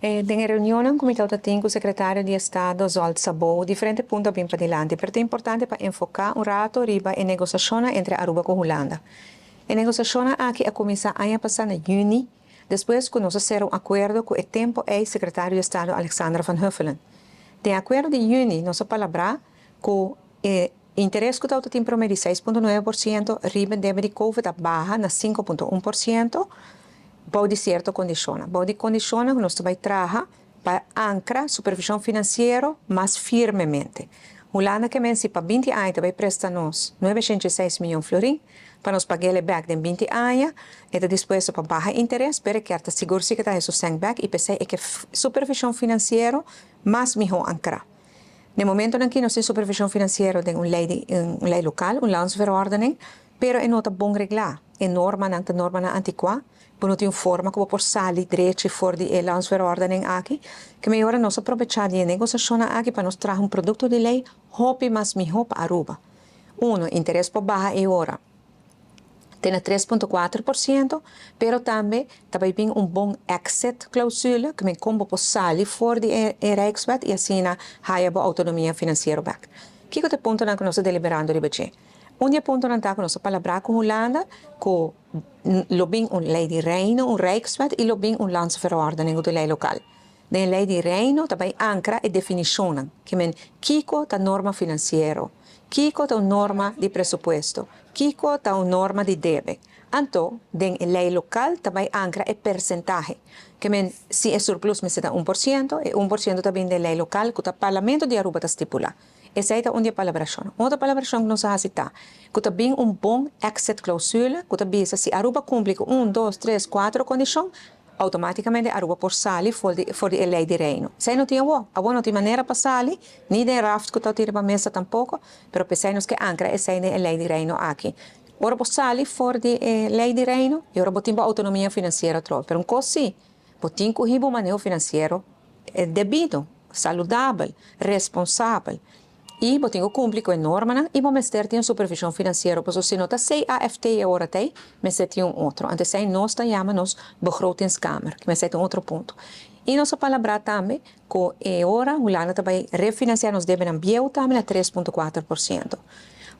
Nella riunione, il Comitato tem com o secretário de Estado, Zsolt Szabó, diferente pontos bem para adelante, mas é importante para enfocar rato riba em negociações entre Aruba e Holanda. A negociação aqui a começar ano passado em junho, depois que nós fizemos acordo com o tempo ex-secretário de Estado, Alexandra Van Huffelen. De acordo de junho, nós falamos com interesse que o tem promedio de 6,9%, riba deve de Covid baixa na 5,1%, pode de certa condição. Pode de condição que nós vamos trabalhar para ancrar supervisão financeira mais firmemente. Holanda que se para 20 anos vai prestar nos 906 milhões de florins para nos pagar ele back em 20 anos e depois para baixo interesse para que a seguro que está isso sem back e pensei que supervisão financeira mais melhor ancrar. No momento em que nós temos supervisão financeira de uma lei local, uma landsverordening, pero é nota bom reglar. É norma antiqua, por não ter uma forma que por sair direito fora de landsverordening aqui, que melhor nós aproveitar de negociação aqui para nos trazer produto de lei hopi mais melhor para Aruba. Interesse por baixo é hora. Tem 3,4%, pero também tem bom exit cláusula, que me combo por sair fora de Rijkswet e assim há a autonomia financeira back. Que é o ponto que nós deliberando de budget? Ponto que nós falamos com Holanda, com uma lei de reino, Rijkswet e uma landsverordening de lei local. Na lei de reino também ancra e definição, que men kiko ta norma financeiro, kiko ta norma de presupuesto, kiko ta norma de debe. Então, na lei local também ancra e percentagem, que men se é surplus me se dá 1%, e 1% também da lei local que o parlamento de Aruba estipula. Essa é uma palabração. Outra palabração que nós aceitamos, que também bom exit cláusula, que também se Aruba cumpre com 1, 2, 3, 4 condições, automaticamente Aruba por sair fora da lei de reino. Se não tem não tem maneira para sair, nem de raft que está tirando para a mesa tampouco, mas pensamos que ancra é na lei de reino aqui. Ora por sair fora da lei de reino, e ora tem autonomia financeira troca. Mas coisa sim, tem que o manejo financeiro devido, saudável, responsável. E tem que cumprir com a norma e vamos ter uma supervisão financeira, porque se não está sei AFT agora tem, mas tem outro. Antes sei nós chamamos begrotingskamer, que mas tem outro ponto. E nossa palavra também que agora Holanda também refinanciar nos deve ambiente também a 3,4%.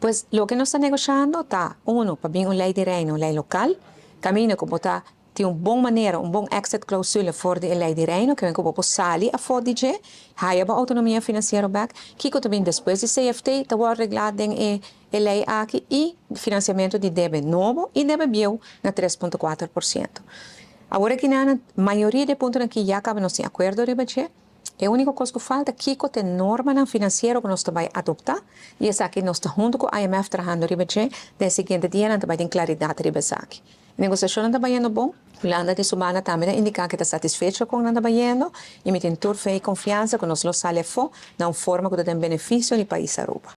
Pois o que nós estamos negociando está para vir uma lei de reino, uma lei local, caminho como está tem uma boa maneira, bom exit cláusula fora da lei de reino, que vem como sair a fora de há a autonomia financeira back, que também depois de CFT está arreglado em a lei aqui e financiamento de débito novo e débito bio na 3,4%. Agora que na maioria de pontos que já acabam nos acordo de budget, a única coisa que falta é que tem norma financeira que nós vamos adotar e essa aqui nós estamos junto com o IMF trabalhando de budget, da seguinte dia nós vamos ter claridade de budget. A negociação está indo bom. Holanda de Subana também indica que está satisfeito com o que está indo e me tem toda fé e confiança que nós lo sale fora de uma forma que tem benefício no país Aruba.